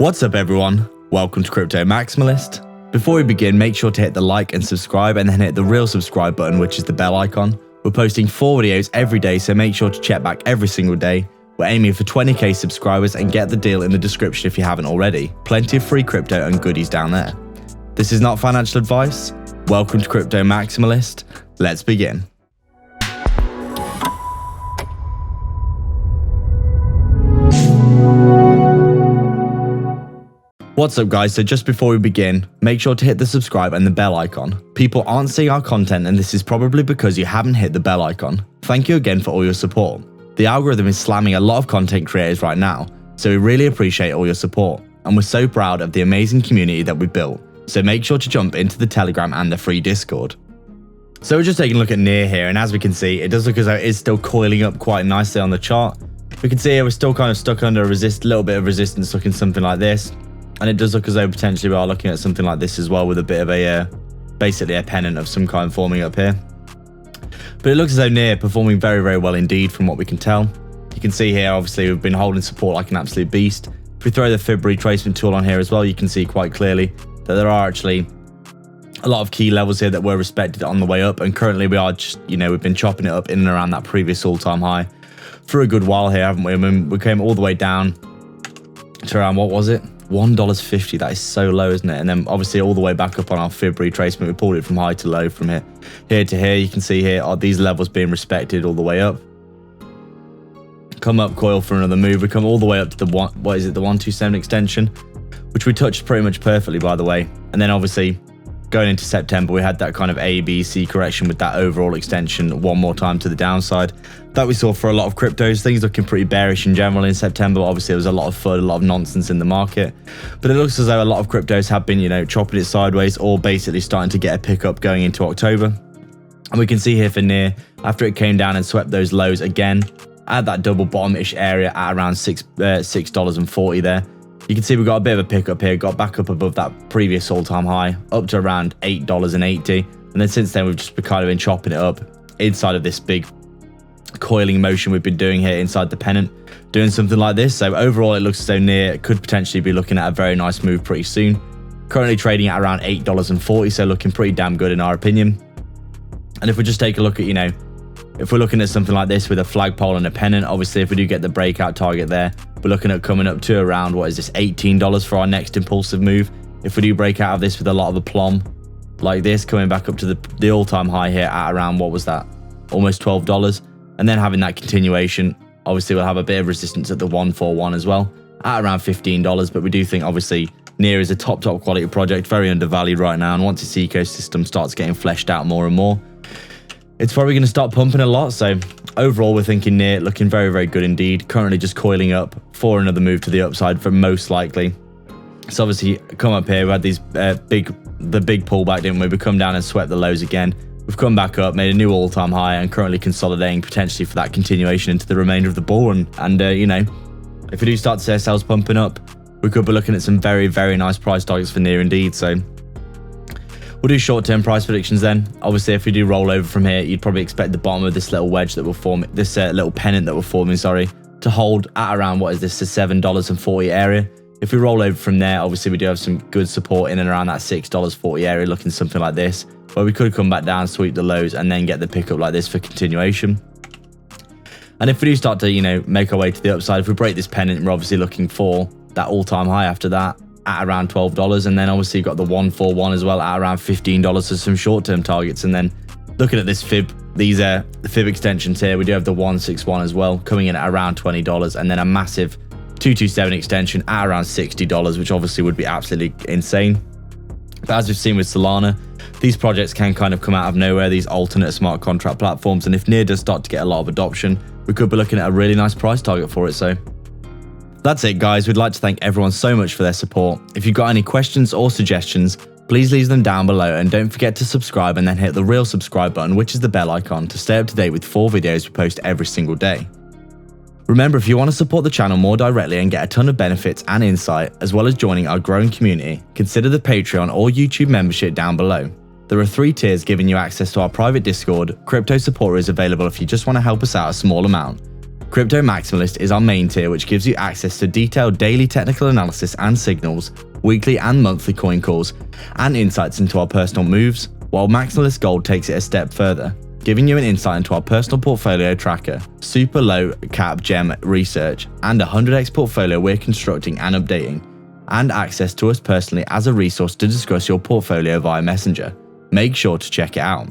What's up everyone, welcome to Crypto Maximalist. Before we begin, make sure to hit the like and subscribe and then hit the real subscribe button, which is the bell icon. We're posting 4 videos every day, so make sure to check back every single day. We're aiming for 20k subscribers and get the deal in the description if you haven't already. Plenty of free crypto and goodies down there. This is not financial advice. Welcome to Crypto Maximalist. Let's begin. What's up guys, so just before we begin, make sure to hit the subscribe and the bell icon. People aren't seeing our content and this is probably because you haven't hit the bell icon. Thank you again for all your support. The algorithm is slamming a lot of content creators right now, so we really appreciate all your support. And we're so proud of the amazing community that we've built, so make sure to jump into the Telegram and the free Discord. So we're just taking a look at NEAR here, and as we can see, it does look as though it is still coiling up quite nicely on the chart. We can see here we're still kind of stuck under a little bit of resistance, looking something like this. And it does look as though potentially we are looking at something like this as well, with a bit of a, basically a pennant of some kind forming up here. But it looks as though NEAR performing very, very well indeed from what we can tell. You can see here, obviously, we've been holding support like an absolute beast. If we throw the Fib retracement tool on here as well, you can see quite clearly that there are actually a lot of key levels here that were respected on the way up. And currently we are just, we've been chopping it up in and around that previous all-time high for a good while here, haven't we? I mean, we came all the way down to around, what was it? $1.50. That is so low, isn't it? And then obviously all the way back up on our Fib retracement, we pulled it from high to low, from here to here. You can see here are these levels being respected all the way up. Come up, coil for another move. We come all the way up to the the 127 extension, which we touched pretty much perfectly, by the way. And then obviously going into September, we had that kind of A, B, C correction with that overall extension one more time to the downside that we saw for a lot of cryptos. Things looking pretty bearish in general in September. Obviously, there was a lot of FUD, a lot of nonsense in the market. But it looks as though a lot of cryptos have been, chopping it sideways or basically starting to get a pickup going into October. And we can see here for NEAR, after it came down and swept those lows again at that double bottom-ish area at around $6.40 there. You can see we got a bit of a pickup here, got back up above that previous all-time high, up to around $8.80. And then since then, we've just kind of been chopping it up inside of this big coiling motion we've been doing here inside the pennant, doing something like this. So overall, it looks as though NEAR could potentially be looking at a very nice move pretty soon. Currently trading at around $8.40, so looking pretty damn good in our opinion. And if we just take a look at, if we're looking at something like this with a flagpole and a pennant, obviously if we do get the breakout target there, we're looking at coming up to around, what is this, $18 for our next impulsive move. If we do break out of this with a lot of aplomb like this, coming back up to the all-time high here at around, what was that, almost $12. And then having that continuation, obviously we'll have a bit of resistance at the 141 as well, at around $15. But we do think obviously NEAR is a top quality project, very undervalued right now. And once its ecosystem starts getting fleshed out more and more, it's probably going to start pumping a lot. So overall, we're thinking NEAR looking very, very good indeed. Currently just coiling up for another move to the upside for most likely. So obviously come up here, we had these the big pullback, didn't we? We come down and swept the lows again. We've come back up, made a new all-time high, and currently consolidating potentially for that continuation into the remainder of the bull run. And if we do start to see ourselves pumping up, we could be looking at some very, very nice price targets for NEAR indeed. So we'll do short-term price predictions then. Obviously, if we do roll over from here, you'd probably expect the bottom of this little wedge that will form, this little pennant that will form, to hold at around, what is this, the $7.40 area. If we roll over from there, obviously we do have some good support in and around that $6.40 area, looking something like this, where we could come back down, sweep the lows, and then get the pickup like this for continuation. And if we do start to, make our way to the upside, if we break this pennant, we're obviously looking for that all-time high after that, at around $12, and then obviously you've got the 141 as well at around $15 for some short-term targets. And then looking at this Fib, the Fib extensions here, we do have the 161 as well coming in at around $20, and then a massive 227 extension at around $60, which obviously would be absolutely insane. But as we've seen with Solana, these projects can kind of come out of nowhere, these alternate smart contract platforms, and if NEAR does start to get a lot of adoption, we could be looking at a really nice price target for it. So that's it guys, we'd like to thank everyone so much for their support. If you've got any questions or suggestions, please leave them down below, and don't forget to subscribe and then hit the real subscribe button, which is the bell icon, to stay up to date with 4 videos we post every single day. Remember, if you want to support the channel more directly and get a ton of benefits and insight, as well as joining our growing community, consider the Patreon or YouTube membership down below. There are 3 tiers giving you access to our private Discord. Crypto support is available if you just want to help us out a small amount. Crypto Maximalist is our main tier, which gives you access to detailed daily technical analysis and signals, weekly and monthly coin calls, and insights into our personal moves, while Maximalist Gold takes it a step further, giving you an insight into our personal portfolio tracker, super low cap gem research, and a 100x portfolio we're constructing and updating, and access to us personally as a resource to discuss your portfolio via Messenger. Make sure to check it out.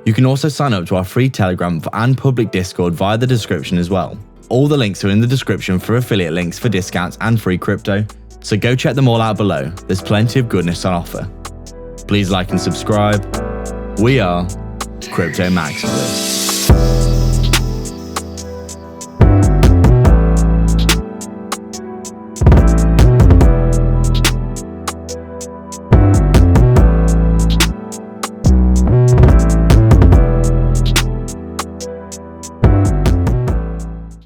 You can also sign up to our free Telegram and public Discord via the description as well. All the links are in the description for affiliate links for discounts and free crypto, so go check them all out below. There's plenty of goodness on offer. Please like and subscribe. We are Crypto Maximalists.